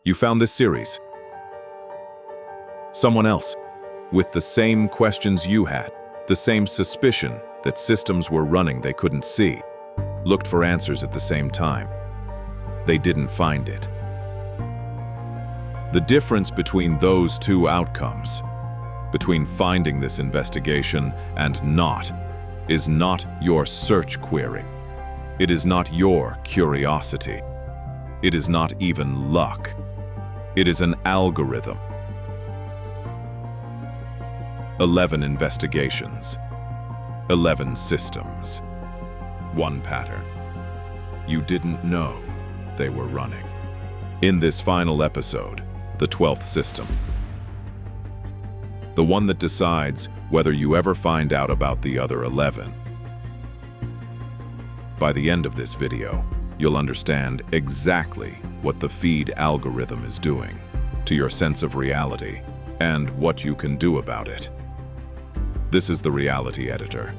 You found this series. Someone else, with the same questions you had, the same suspicion that systems were running they couldn't see, looked for answers at the same time. They didn't find it. The difference between those two outcomes, between finding this investigation and not, is not your search query. It is not your curiosity. It is not even luck. It is an algorithm. 11 investigations, 11 systems, one pattern. You didn't know they were running. In this final episode, the 12th system, the one that decides whether you ever find out about the other 11. By the end of this video, you'll understand exactly what the feed algorithm is doing to your sense of reality and what you can do about it. This is the Reality Editor.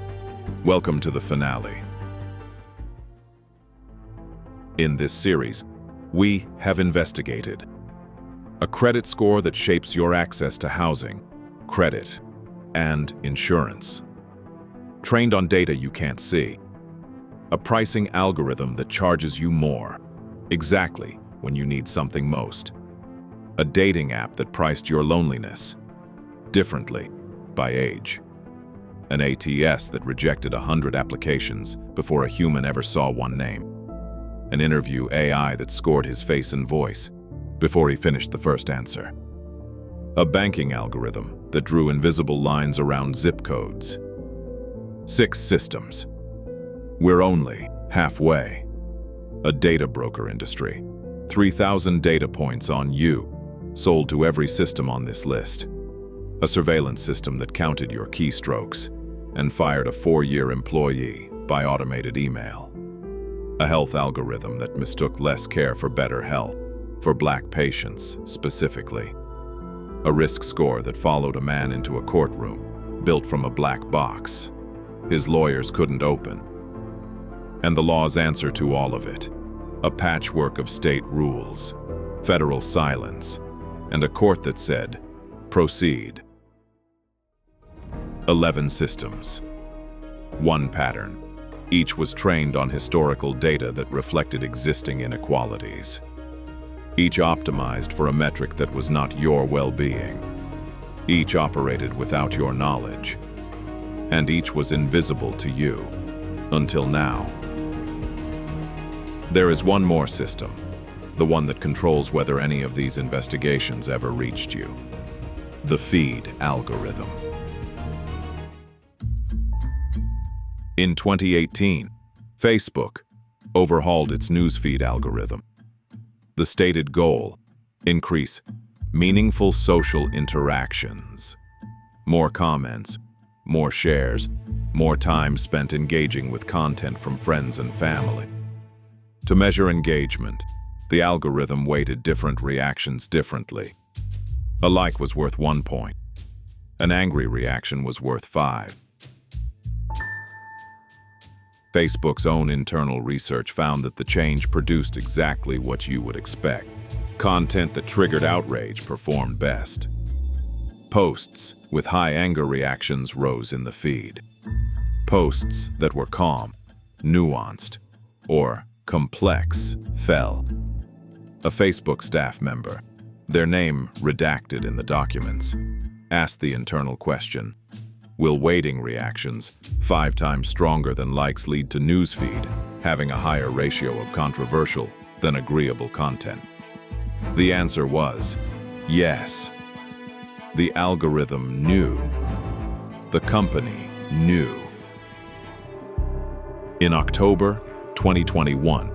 Welcome to the finale. In this series, we have investigated a credit score that shapes your access to housing, credit, and insurance. Trained on data you can't see. A pricing algorithm that charges you more, exactly when you need something most. A dating app that priced your loneliness differently by age. An ATS that rejected 100 applications before a human ever saw one name. An interview AI that scored his face and voice before he finished the first answer. A banking algorithm that drew invisible lines around zip codes. 6 systems. We're only halfway. A data broker industry. 3,000 data points on you, sold to every system on this list. A surveillance system that counted your keystrokes and fired a 4-year employee by automated email. A health algorithm that mistook less care for better health, for Black patients specifically. A risk score that followed a man into a courtroom, built from a black box his lawyers couldn't open. And the law's answer to all of it, a patchwork of state rules, federal silence, and a court that said, proceed. 11 systems. One pattern. Each was trained on historical data that reflected existing inequalities. Each optimized for a metric that was not your well-being. Each operated without your knowledge. And each was invisible to you, until now. There is one more system, the one that controls whether any of these investigations ever reached you. The feed algorithm. In 2018, Facebook overhauled its newsfeed algorithm. The stated goal: increase meaningful social interactions. More comments, more shares, more time spent engaging with content from friends and family. To measure engagement, the algorithm weighted different reactions differently. A like was worth 1 point. An angry reaction was worth 5. Facebook's own internal research found that the change produced exactly what you would expect. Content that triggered outrage performed best. Posts with high anger reactions rose in the feed. Posts that were calm, nuanced, or complex fell. A Facebook staff member, their name redacted in the documents, asked the internal question, will waiting reactions, 5 times stronger than likes, lead to newsfeed having a higher ratio of controversial than agreeable content? The answer was yes. The algorithm knew. The company knew. In October 2021,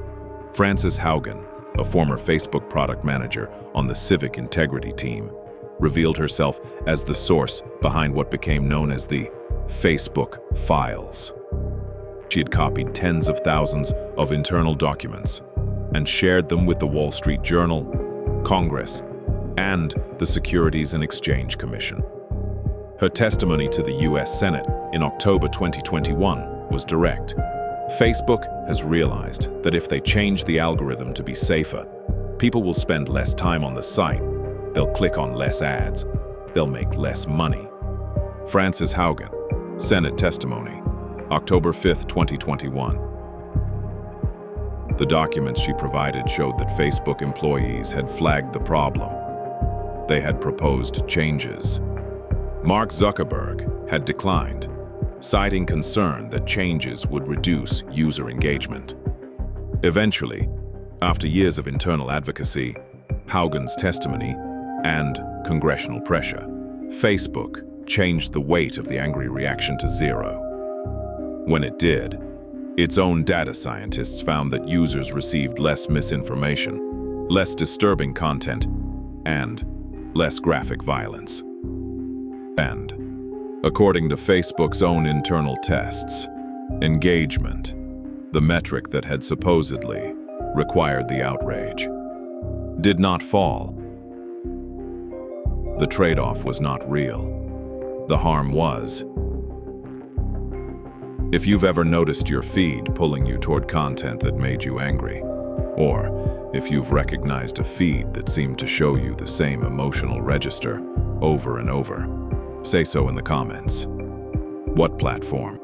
Frances Haugen, a former Facebook product manager on the civic integrity team, revealed herself as the source behind what became known as the Facebook files. She had copied tens of thousands of internal documents and shared them with the Wall Street Journal, Congress, and the Securities and Exchange Commission. Her testimony to the US Senate in October 2021 was direct. Facebook has realized that if they change the algorithm to be safer, People will spend less time on the site, they'll click on less ads, they'll make less money. Frances Haugen, Senate testimony, October 5, 2021. The documents she provided showed that Facebook employees had flagged the problem. They had proposed changes. Mark Zuckerberg had declined, citing concern that changes would reduce user engagement. Eventually, after years of internal advocacy, Haugen's testimony, and congressional pressure, Facebook changed the weight of the angry reaction to 0. When it did, its own data scientists found that users received less misinformation, less disturbing content, and less graphic violence. And, according to Facebook's own internal tests, engagement, the metric that had supposedly required the outrage, did not fall. The trade-off was not real. The harm was. If you've ever noticed your feed pulling you toward content that made you angry, or if you've recognized a feed that seemed to show you the same emotional register over and over, say so in the comments. What platform?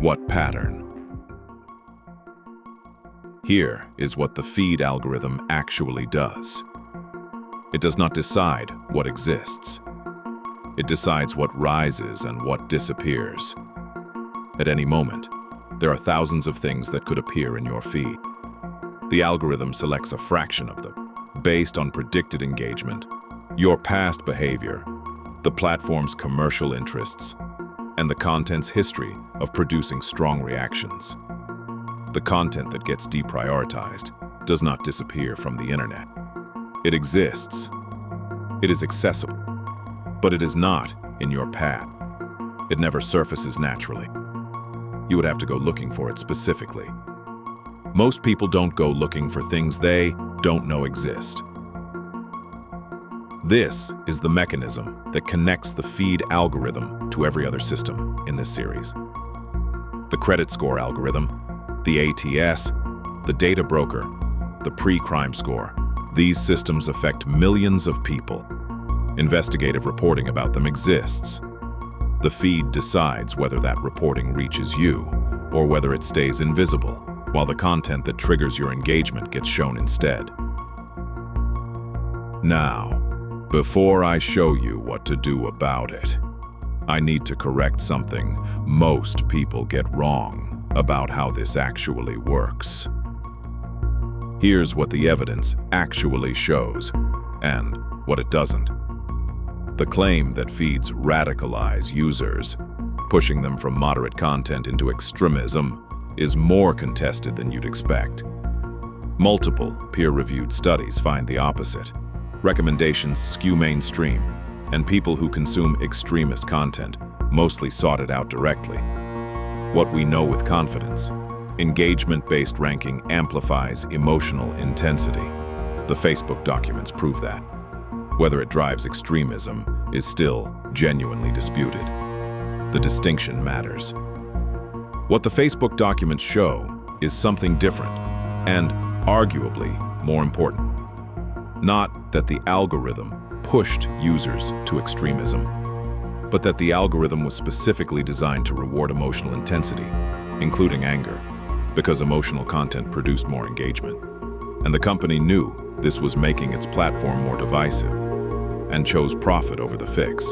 What pattern? Here is what the feed algorithm actually does. It does not decide what exists. It decides what rises and what disappears. At any moment, there are thousands of things that could appear in your feed. The algorithm selects a fraction of them, based on predicted engagement, your past behavior, the platform's commercial interests, and the content's history of producing strong reactions. The content that gets deprioritized does not disappear from the internet. It exists. It is accessible, but it is not in your path. It never surfaces naturally. You would have to go looking for it specifically. Most people don't go looking for things they don't know exist. This is the mechanism that connects the feed algorithm to every other system in this series. The credit score algorithm, the ATS, the data broker, the pre-crime score. These systems affect millions of people. Investigative reporting about them exists. The feed decides whether that reporting reaches you or whether it stays invisible, while the content that triggers your engagement gets shown instead. Now, before I show you what to do about it, I need to correct something most people get wrong about how this actually works. Here's what the evidence actually shows, and what it doesn't. The claim that feeds radicalize users, pushing them from moderate content into extremism, is more contested than you'd expect. Multiple peer-reviewed studies find the opposite. Recommendations skew mainstream, and people who consume extremist content mostly sought it out directly. What we know with confidence: engagement-based ranking amplifies emotional intensity. The Facebook documents prove that. Whether it drives extremism is still genuinely disputed. The distinction matters. What the Facebook documents show is something different, and arguably more important. Not that the algorithm pushed users to extremism, but that the algorithm was specifically designed to reward emotional intensity, including anger, because emotional content produced more engagement. And the company knew this was making its platform more divisive, and chose profit over the fix.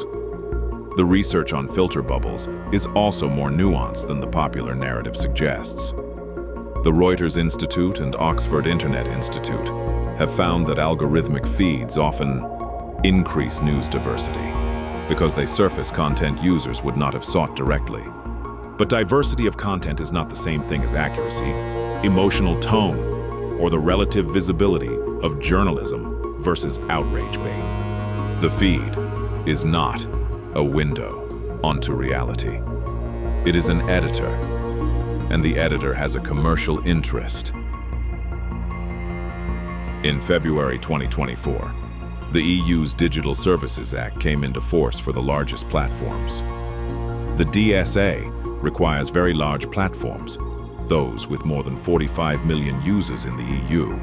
The research on filter bubbles is also more nuanced than the popular narrative suggests. The Reuters Institute and Oxford Internet Institute have found that algorithmic feeds often increase news diversity because they surface content users would not have sought directly. But diversity of content is not the same thing as accuracy, emotional tone, or the relative visibility of journalism versus outrage bait. The feed is not a window onto reality. It is an editor, and the editor has a commercial interest. In February 2024, the EU's Digital Services Act came into force for the largest platforms. The DSA requires very large platforms, those with more than 45 million users in the EU,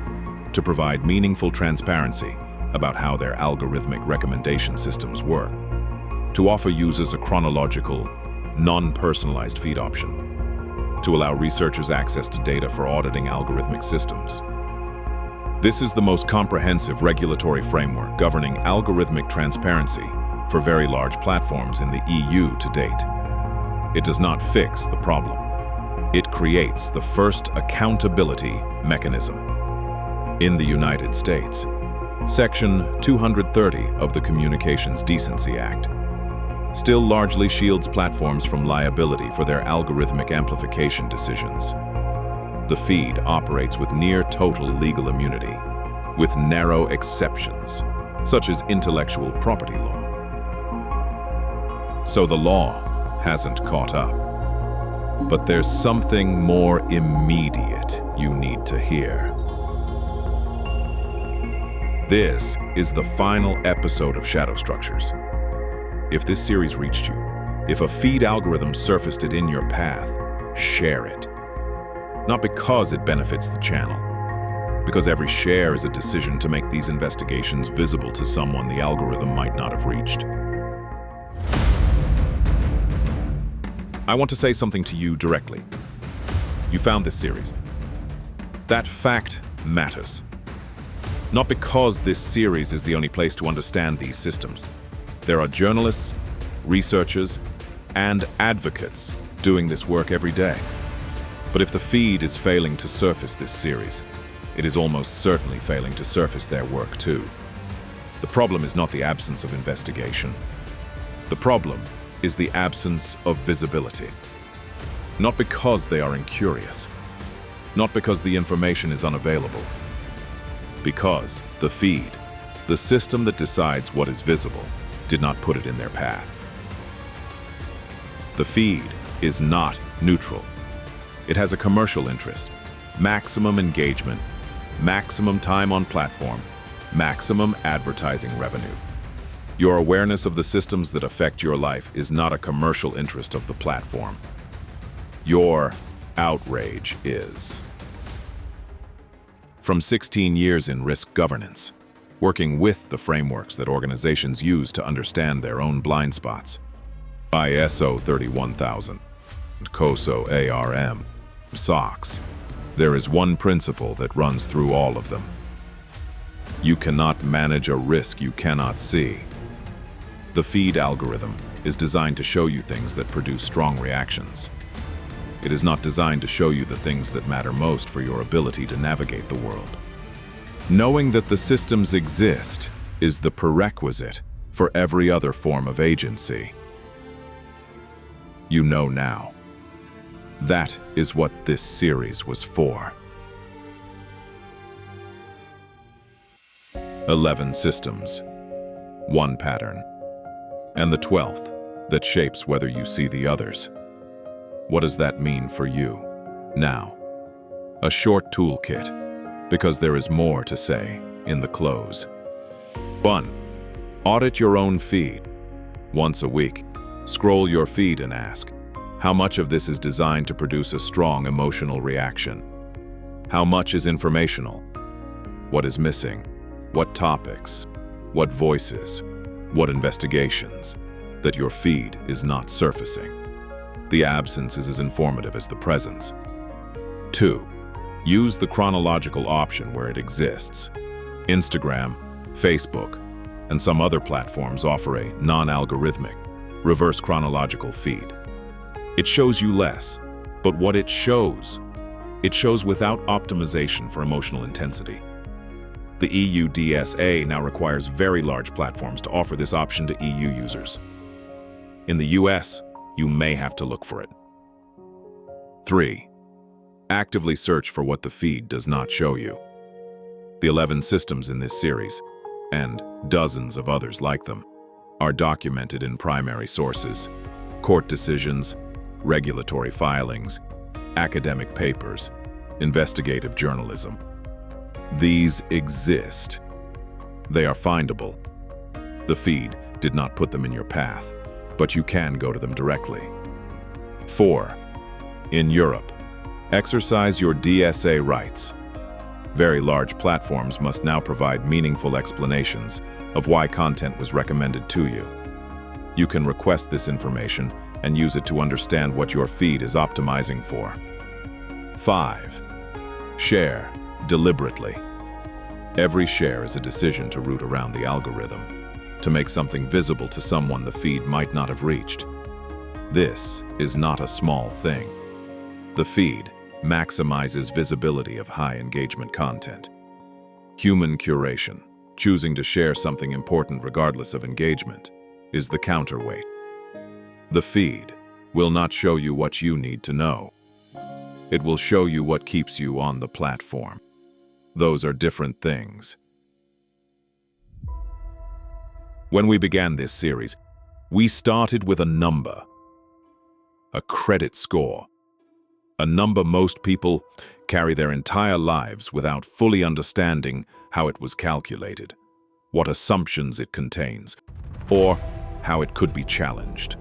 to provide meaningful transparency about how their algorithmic recommendation systems work, to offer users a chronological, non-personalized feed option, to allow researchers access to data for auditing algorithmic systems. This is the most comprehensive regulatory framework governing algorithmic transparency for very large platforms in the EU to date. It does not fix the problem. It creates the first accountability mechanism. In the United States, Section 230 of the Communications Decency Act still largely shields platforms from liability for their algorithmic amplification decisions. The feed operates with near-total legal immunity, with narrow exceptions, such as intellectual property law. So the law hasn't caught up. But there's something more immediate you need to hear. This is the final episode of Shadow Structures. If this series reached you, if a feed algorithm surfaced it in your path, share it. Not because it benefits the channel, because every share is a decision to make these investigations visible to someone the algorithm might not have reached. I want to say something to you directly. You found this series. That fact matters. Not because this series is the only place to understand these systems. There are journalists, researchers, and advocates doing this work every day. But if the feed is failing to surface this series, it is almost certainly failing to surface their work too. The problem is not the absence of investigation. The problem is the absence of visibility. Not because they are incurious, not because the information is unavailable, because the feed, the system that decides what is visible, did not put it in their path. The feed is not neutral. It has a commercial interest, maximum engagement, maximum time on platform, maximum advertising revenue. Your awareness of the systems that affect your life is not a commercial interest of the platform. Your outrage is. From 16 years in risk governance, working with the frameworks that organizations use to understand their own blind spots, ISO 31000, COSO ARM, SOX, there is one principle that runs through all of them. You cannot manage a risk you cannot see. The feed algorithm is designed to show you things that produce strong reactions. It is not designed to show you the things that matter most for your ability to navigate the world. Knowing that the systems exist is the prerequisite for every other form of agency. You know now. That is what this series was for. 11 systems, one pattern, and the 12th that shapes whether you see the others. What does that mean for you? Now, a short toolkit, because there is more to say in the close. 1. Audit your own feed. Once a week, scroll your feed and ask, how much of this is designed to produce a strong emotional reaction? How much is informational? What is missing? What topics? What voices? What investigations? That your feed is not surfacing. The absence is as informative as the presence. 2. Use the chronological option where it exists. Instagram, Facebook, and some other platforms offer a non-algorithmic, reverse chronological feed. It shows you less, but what it shows without optimization for emotional intensity. The EU DSA now requires very large platforms to offer this option to EU users. In the US, you may have to look for it. 3. Actively search for what the feed does not show you. The 11 systems in this series, and dozens of others like them, are documented in primary sources, court decisions, regulatory filings, academic papers, investigative journalism. These exist. They are findable. The feed did not put them in your path, but you can go to them directly. 4. In Europe, exercise your DSA rights. Very large platforms must now provide meaningful explanations of why content was recommended to you. You can request this information and use it to understand what your feed is optimizing for. 5. Share deliberately. Every share is a decision to route around the algorithm, to make something visible to someone the feed might not have reached. This is not a small thing. The feed maximizes visibility of high engagement content. Human curation, choosing to share something important regardless of engagement, is the counterweight. The feed will not show you what you need to know. It will show you what keeps you on the platform. Those are different things. When we began this series, we started with a number, a credit score. A number most people carry their entire lives without fully understanding how it was calculated, what assumptions it contains, or how it could be challenged.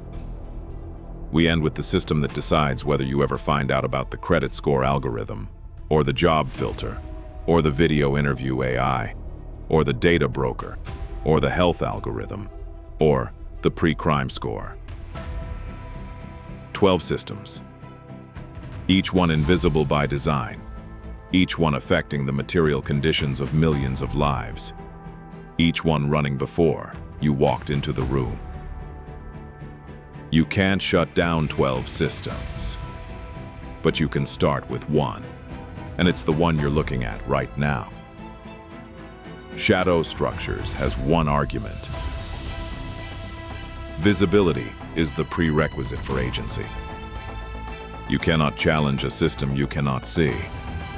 We end with the system that decides whether you ever find out about the credit score algorithm, or the job filter, or the video interview AI, or the data broker, or the health algorithm, or the pre-crime score. 12 systems. Each one invisible by design, each one affecting the material conditions of millions of lives, each one running before you walked into the room. You can't shut down 12 systems, but you can start with one, and it's the one you're looking at right now. Shadow Structures has one argument. Visibility is the prerequisite for agency. You cannot challenge a system you cannot see.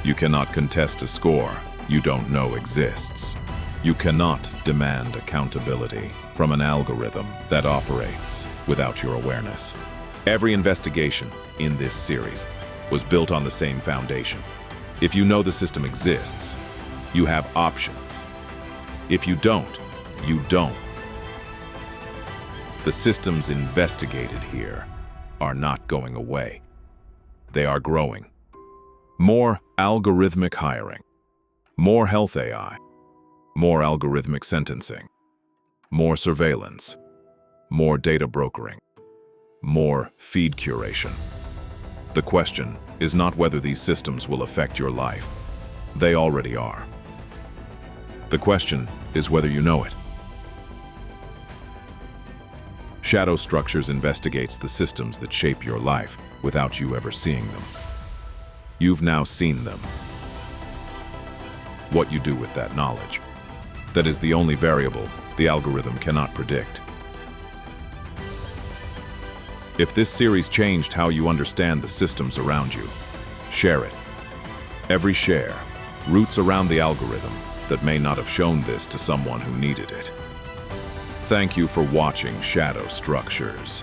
You cannot contest a score you don't know exists. You cannot demand accountability from an algorithm that operates without your awareness. Every investigation in this series was built on the same foundation. If you know the system exists, you have options. If you don't, you don't. The systems investigated here are not going away. They are growing. More algorithmic hiring, more health AI, more algorithmic sentencing, more surveillance, more data brokering, more feed curation. The question is not whether these systems will affect your life. They already are. The question is whether you know it. Shadow Structures investigates the systems that shape your life without you ever seeing them. You've now seen them. What you do with that knowledge, that is the only variable the algorithm cannot predict. If this series changed how you understand the systems around you, share it. Every share routes around the algorithm that may not have shown this to someone who needed it. Thank you for watching Shadow Structures.